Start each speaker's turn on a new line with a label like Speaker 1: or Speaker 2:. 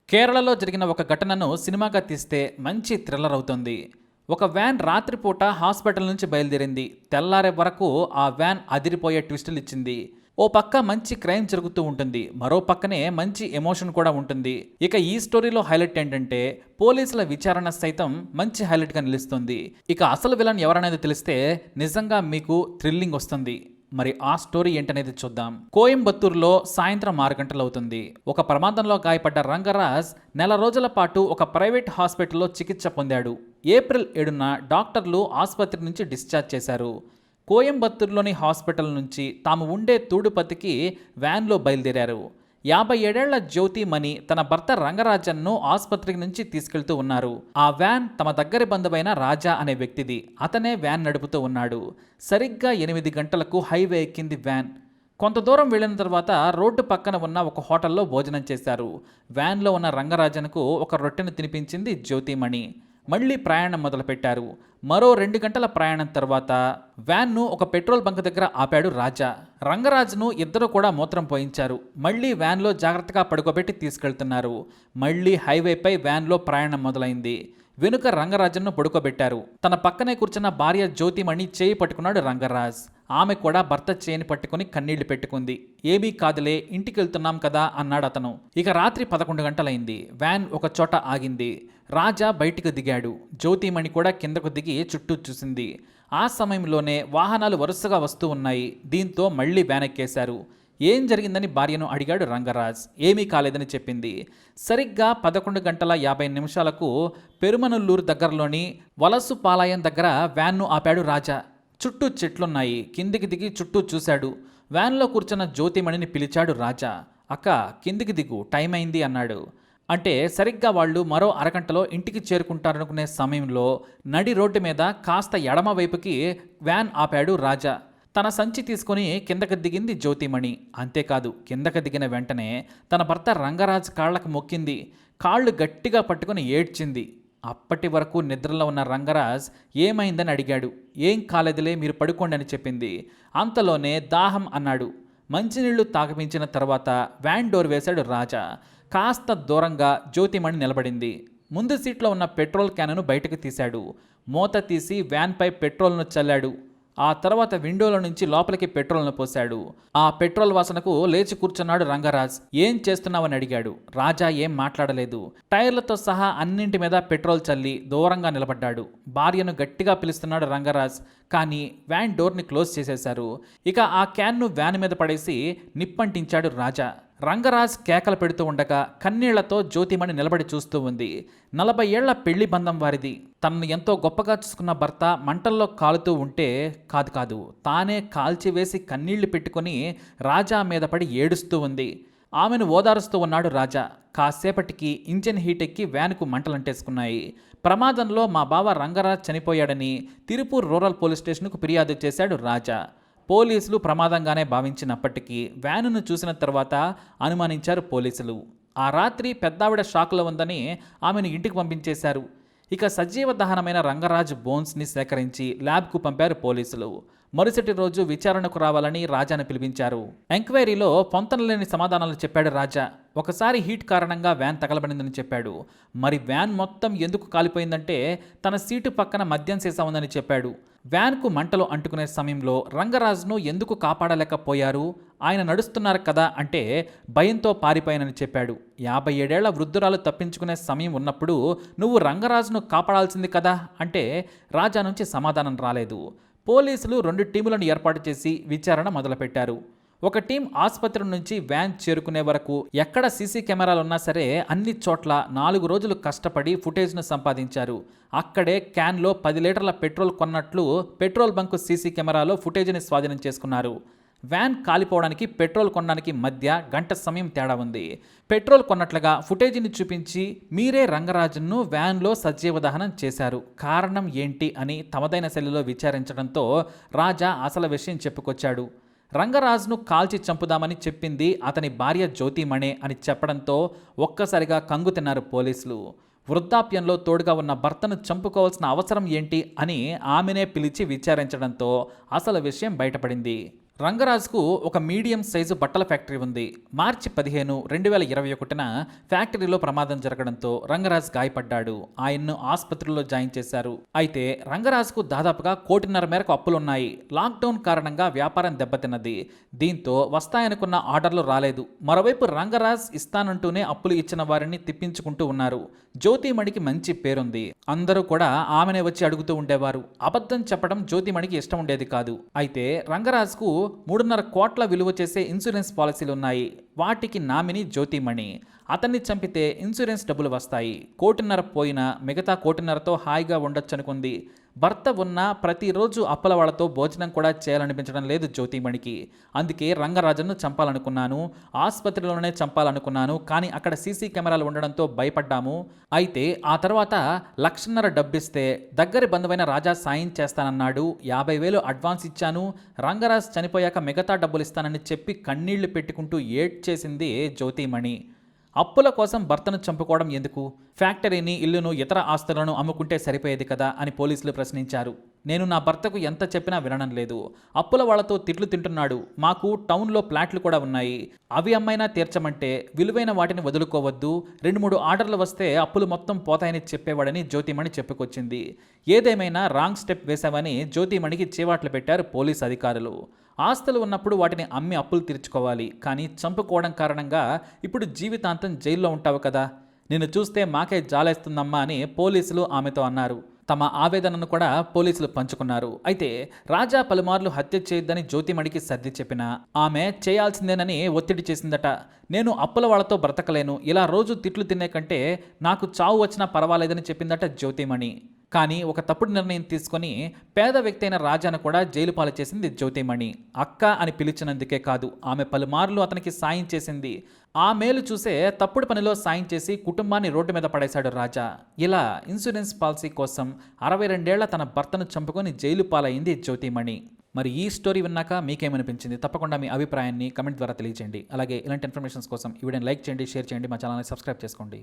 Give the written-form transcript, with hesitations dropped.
Speaker 1: కేరళలో జరిగిన ఒక ఘటనను సినిమాగా తీస్తే మంచి థ్రిల్లర్ అవుతుంది. ఒక వ్యాన్ రాత్రిపూట హాస్పిటల్ నుంచి బయలుదేరింది. తెల్లారే వరకు ఆ వ్యాన్ అదిరిపోయే ట్విస్టులు ఇచ్చింది. ఓ పక్క మంచి క్రైమ్ జరుగుతూ ఉంటుంది, మరో పక్కనే మంచి ఎమోషన్ కూడా ఉంటుంది. ఇక ఈ స్టోరీలో హైలైట్ ఏంటంటే పోలీసుల విచారణ సైతం మంచి హైలైట్గా నిలుస్తుంది. ఇక అసలు విలన్ ఎవరనేది తెలిస్తే నిజంగా మీకు థ్రిల్లింగ్ వస్తుంది. మరి ఆ స్టోరీ ఏంటనేది చూద్దాం. కోయంబత్తూరులో సాయంత్రం 6 గంటలు అవుతుంది. ఒక ప్రమాదంలో గాయపడ్డ రంగరాజ్ నెల రోజుల పాటు ఒక ప్రైవేట్ హాస్పిటల్లో చికిత్స పొందాడు. ఏప్రిల్ 7న డాక్టర్లు ఆసుపత్రి నుంచి డిశ్చార్జ్ చేశారు. కోయంబత్తూరులోని హాస్పిటల్ నుంచి తాము ఉండే తూడుపతికి వ్యాన్లో బయలుదేరారు. 57 జ్యోతి మణి తన భర్త రంగరాజన్ను ఆసుపత్రికి నుంచి తీసుకెళ్తూ ఉన్నారు. ఆ వ్యాన్ తమ దగ్గరి బంధువైన రాజా అనే వ్యక్తిది. అతనే వ్యాన్ నడుపుతూ ఉన్నాడు. సరిగ్గా 8 గంటలకు హైవే ఎక్కింది వ్యాన్. కొంత దూరం వెళ్ళిన తర్వాత రోడ్డు పక్కన ఉన్న ఒక హోటల్లో భోజనం చేశారు. వ్యాన్లో ఉన్న రంగరాజన్కు ఒక రొట్టెను తినిపించింది జ్యోతిమణి. మళ్లీ ప్రయాణం మొదలుపెట్టారు. మరో 2 గంటల ప్రయాణం తర్వాత వ్యాన్ను ఒక పెట్రోల్ బంక్ దగ్గర ఆపాడు రాజా. రంగరాజును ఇద్దరు కూడా మూత్రం పోయించారు. మళ్లీ వ్యాన్లో జాగ్రత్తగా పడుకోబెట్టి తీసుకెళ్తున్నారు. మళ్లీ హైవేపై వ్యాన్లో ప్రయాణం మొదలైంది. వెనుక రంగరాజన్ను పడుకోబెట్టారు. తన పక్కనే కూర్చున్న భార్య జ్యోతిమణి చేయి పట్టుకున్నాడు రంగరాజ్. ఆమె కూడా భర్త చేయిని పట్టుకుని కన్నీళ్లు పెట్టుకుంది. ఏమీ కాదులే, ఇంటికి వెళ్తున్నాం కదా అన్నాడు అతను. ఇక రాత్రి 11 గంటలైంది. వ్యాన్ ఒక చోట ఆగింది. రాజా బయటికి దిగాడు. జ్యోతిమణి కూడా కిందకు దిగి చుట్టూ చూసింది. ఆ సమయంలోనే వాహనాలు వరుసగా వస్తూ ఉన్నాయి. దీంతో మళ్లీ వ్యాన్ ఎక్కేశారు. ఏం జరిగిందని భార్యను అడిగాడు రంగరాజ్. ఏమీ కాలేదని చెప్పింది. సరిగ్గా 11 గంటల 50 నిమిషాలకు పెరుమనుల్లూరు దగ్గరలోని వలసుపాలయం దగ్గర వ్యాన్ను ఆపాడు రాజా. చుట్టూ చెట్లున్నాయి. కిందికి దిగి చుట్టూ చూశాడు. వ్యాన్లో కూర్చున్న జ్యోతిమణిని పిలిచాడు రాజా. అక్క, కిందికి దిగు, టైం అయింది అన్నాడు. అంటే సరిగ్గా వాళ్ళు మరో అరగంటలో ఇంటికి చేరుకుంటారనుకునే సమయంలో నడి రోడ్డు మీద కాస్త ఎడమ వైపుకి వ్యాన్ ఆపాడు రాజా. తన సంచి తీసుకుని కిందకు దిగింది జ్యోతిమణి. అంతేకాదు, కిందకు దిగిన వెంటనే తన భర్త రంగరాజ్ కాళ్లకు మొక్కింది. కాళ్ళు గట్టిగా పట్టుకుని ఏడ్చింది. అప్పటి వరకు నిద్రలో ఉన్న రంగరాజ్ ఏమైందని అడిగాడు. ఏం కాలేదులే, మీరు పడుకోండి అని చెప్పింది. అంతలోనే దాహం అన్నాడు. మంచినీళ్లు తాగిపించిన తర్వాత వ్యాన్ డోర్ వేశాడు రాజా. కాస్త దూరంగా జ్యోతిమణి నిలబడింది. ముందు సీట్లో ఉన్న పెట్రోల్ క్యానును బయటకు తీశాడు. మూత తీసి వ్యాన్పై పెట్రోల్ను చల్లాడు. ఆ తర్వాత విండోలో నుంచి లోపలికి పెట్రోల్ను పోశాడు. ఆ పెట్రోల్ వాసనకు లేచి కూర్చున్నాడు రంగరాజ్. ఏం చేస్తున్నావని అడిగాడు. రాజా ఏం మాట్లాడలేదు. టైర్లతో సహా అన్నింటి మీద పెట్రోల్ చల్లి దూరంగా నిలబడ్డాడు. భార్యను గట్టిగా పిలుస్తున్నాడు రంగరాజ్. కానీ వ్యాన్ డోర్ని క్లోజ్ చేసేశారు. ఇక ఆ క్యాన్ను వ్యాన్ మీద పడేసి నిప్పంటించాడు రాజా. రంగరాజ్ కేకలు పెడుతూ ఉండగా కన్నీళ్లతో జ్యోతిమణి నిలబడి చూస్తూ ఉంది. 40 ఏళ్ల పెళ్లి బంధం వారిది. తనను ఎంతో గొప్పగా చూసుకున్న భర్త మంటల్లో కాలుతూ ఉంటే కాదు తానే కాల్చివేసి కన్నీళ్లు పెట్టుకుని రాజా మీద పడి ఏడుస్తూ ఉంది. ఆమెను ఓదారుస్తూ ఉన్నాడు రాజా. కాసేపటికి ఇంజిన్ హీట్ ఎక్కి వ్యాన్కు మంటలంటేసుకున్నాయి. ప్రమాదంలో మా బావ రంగరాజ్ చనిపోయాడని తిరుపూర్ రూరల్ పోలీస్ స్టేషన్కు ఫిర్యాదు చేశాడు రాజా. పోలీసులు ప్రమాదంగానే భావించినప్పటికీ వ్యానును చూసిన తర్వాత అనుమానించారు పోలీసులు. ఆ రాత్రి పెద్దావిడ షాక్లో ఉందని ఆమెను ఇంటికి పంపించేశారు. ఇక సజీవ దహనమైన రంగరాజ్ బోన్స్ని సేకరించి ల్యాబ్కు పంపారు పోలీసులు. మరుసటి రోజు విచారణకు రావాలని రాజాను పిలిపించారు. ఎంక్వైరీలో పొంతనలేని సమాధానాలు చెప్పాడు రాజా. ఒకసారి హీట్ కారణంగా వ్యాన్ తగలబడిందని చెప్పాడు. మరి వ్యాన్ మొత్తం ఎందుకు కాలిపోయిందంటే తన సీటు పక్కన మద్యం సీసా ఉందని చెప్పాడు. వ్యాన్కు మంటలు అంటుకునే సమయంలో రంగరాజ్ను ఎందుకు కాపాడలేకపోయారు, ఆయన నడుస్తున్నారు కదా అంటే భయంతో పారిపోయానని చెప్పాడు. 57 ఏళ్ల వృద్ధురాలు తప్పించుకునే సమయం ఉన్నప్పుడు నువ్వు రంగరాజ్ను కాపాడాల్సింది కదా అంటే రాజా నుంచి సమాధానం రాలేదు. పోలీసులు 2 టీములను ఏర్పాటు చేసి విచారణ మొదలుపెట్టారు. ఒక టీం ఆసుపత్రి నుంచి వ్యాన్ చేరుకునే వరకు ఎక్కడ సీసీ కెమెరాలున్నా సరే అన్ని చోట్ల 4 రోజులు కష్టపడి ఫుటేజ్ను సంపాదించారు. అక్కడే క్యాన్లో 10 లీటర్ల పెట్రోల్ కొన్నట్లు పెట్రోల్ బంకు సీసీ కెమెరాలో ఫుటేజ్ని స్వాధీనం చేసుకున్నారు. వ్యాన్ కాలిపోవడానికి పెట్రోల్ కొనడానికి మధ్య గంట సమయం తేడా ఉంది. పెట్రోల్ కొన్నట్లుగా ఫుటేజీని చూపించి మీరే రంగరాజన్ను వ్యాన్లో సజీవ దహనం చేశారు, కారణం ఏంటి అని తమదైన శైలిలో విచారించడంతో రాజా అసలు విషయం చెప్పుకొచ్చాడు. రంగరాజ్ను కాల్చి చంపుదామని చెప్పింది అతని భార్య జ్యోతిమణే అని చెప్పడంతో ఒక్కసారిగా కంగు తిన్నారు పోలీసులు. వృద్ధాప్యంలో తోడుగా ఉన్న భర్తను చంపుకోవాల్సిన అవసరం ఏంటి అని ఆమెనే పిలిచి విచారించడంతో అసలు విషయం బయటపడింది. రంగరాజుకు ఒక మీడియం సైజు బట్టల ఫ్యాక్టరీ ఉంది. మార్చి 15, 2021న ఫ్యాక్టరీలో ప్రమాదం జరగడంతో రంగరాజ్ గాయపడ్డాడు. ఆయన్ను ఆసుపత్రిలో జాయిన్ చేశారు. అయితే రంగరాజుకు దాదాపుగా 1.5 కోటి మేరకు అప్పులున్నాయి. లాక్డౌన్ కారణంగా వ్యాపారం దెబ్బతిన్నది. దీంతో వస్తాయనుకున్న ఆర్డర్లు రాలేదు. మరోవైపు రంగరాజ్ ఇస్తానంటూనే అప్పులు ఇచ్చిన వారిని తిప్పించుకుంటూ ఉన్నారు. జ్యోతిమణికి మంచి పేరుంది. అందరూ కూడా ఆమెనే వచ్చి అడుగుతూ ఉండేవారు. అబద్ధం చెప్పడం జ్యోతిమణికి ఇష్టం ఉండేది కాదు. అయితే రంగరాజ్కు 3.5 కోట్ల విలువ చేసే ఇన్సూరెన్స్ పాలసీలున్నాయి. వాటికి నామినీ జ్యోతిమణి. అతన్ని చంపితే ఇన్సూరెన్స్ డబ్బులు వస్తాయి. 1.5 కోటి పోయినా మిగతా 1.5 కోటితో హాయిగా ఉండొచ్చనుకుంది. భర్త ఉన్న ప్రతిరోజు అప్పుల వాళ్ళతో భోజనం కూడా చేయాలనిపించడం లేదు జ్యోతిమణికి. అందుకే రంగరాజన్ను చంపాలనుకున్నాను, ఆసుపత్రిలోనే చంపాలనుకున్నాను, కానీ అక్కడ సీసీ కెమెరాలు ఉండడంతో భయపడ్డాము. అయితే ఆ తర్వాత 1,50,000 డబ్బిస్తే దగ్గరి బంధువైన రాజా సాయం చేస్తానన్నాడు. 50,000 అడ్వాన్స్ ఇచ్చాను. రంగరాజ్ చనిపోయాక మిగతా డబ్బులు ఇస్తానని చెప్పి కన్నీళ్లు పెట్టుకుంటూ ఏడ్చేసింది జ్యోతిమణి. అప్పుల కోసం భర్తను చంపుకోవడం ఎందుకు? ఫ్యాక్టరీని, ఇల్లును, ఇతర ఆస్తులను అమ్ముకుంటే సరిపోయేది కదా అని పోలీసులు ప్రశ్నించారు. నేను నా భర్తకు ఎంత చెప్పినా వినడం లేదు. అప్పుల వాళ్లతో తిట్లు తింటున్నాడు. మాకు టౌన్లో ఫ్లాట్లు కూడా ఉన్నాయి. అవి అమ్మైనా తీర్చమంటే విలువైన వాటిని వదులుకోవద్దు. 2-3 ఆర్డర్లు వస్తే అప్పులు మొత్తం పోతాయని చెప్పేవాడని జ్యోతిమణి చెప్పుకొచ్చింది. ఏదేమైనా రాంగ్ స్టెప్ వేశావని జ్యోతిమణికి చీవాట్లు పెట్టారు పోలీసు అధికారులు. ఆస్తులు ఉన్నప్పుడు వాటిని అమ్మి అప్పులు తీర్చుకోవాలి, కానీ చంపుకోవడం కారణంగా ఇప్పుడు జీవితాంతం జైల్లో ఉంటావు కదా, నిన్ను చూస్తే మాకే జాలేస్తుందమ్మా అని పోలీసులు ఆమెతో అన్నారు. తమ ఆవేదనను కూడా పోలీసులు పంచుకున్నారు. అయితే రాజా పలుమార్లు హత్య చేయొద్దని జ్యోతిమణికి సర్ది చెప్పినా ఆమె చేయాల్సిందేనని ఒత్తిడి చేసిందట. నేను అప్పుల వాళ్ళతో బ్రతకలేను, ఇలా రోజు తిట్లు తినే కంటే నాకు చావు వచ్చినా పర్వాలేదని చెప్పిందట జ్యోతిమణి. కానీ ఒక తప్పుడు నిర్ణయం తీసుకొని పేద వ్యక్తి అయిన రాజాను కూడా జైలు పాలు చేసింది జ్యోతిమణి. అక్క అని పిలిచినందుకే కాదు, ఆమె పలుమార్లు అతనికి సాయం చేసింది. ఆ మేలు చూసే తప్పుడు పనిలో సాయం చేసి కుటుంబాన్ని రోడ్డు మీద పడేశాడు రాజా. ఇలా ఇన్సూరెన్స్ పాలసీ కోసం 62 ఏళ్ల తన భర్తను చంపుకొని జైలు పాలైంది జ్యోతిమణి. మరి ఈ స్టోరీ విన్నాక మీకేమనిపించింది? తప్పకుండా మీ అభిప్రాయాన్ని కమెంట్ ద్వారా తెలియజేయండి. అలాగే ఇలాంటి ఇన్ఫర్మేషన్స్ కోసం ఈ వీడియోని లైక్ చేయండి, షేర్ చేయండి, మా ఛానల్ని సబ్స్క్రైబ్ చేసుకోండి.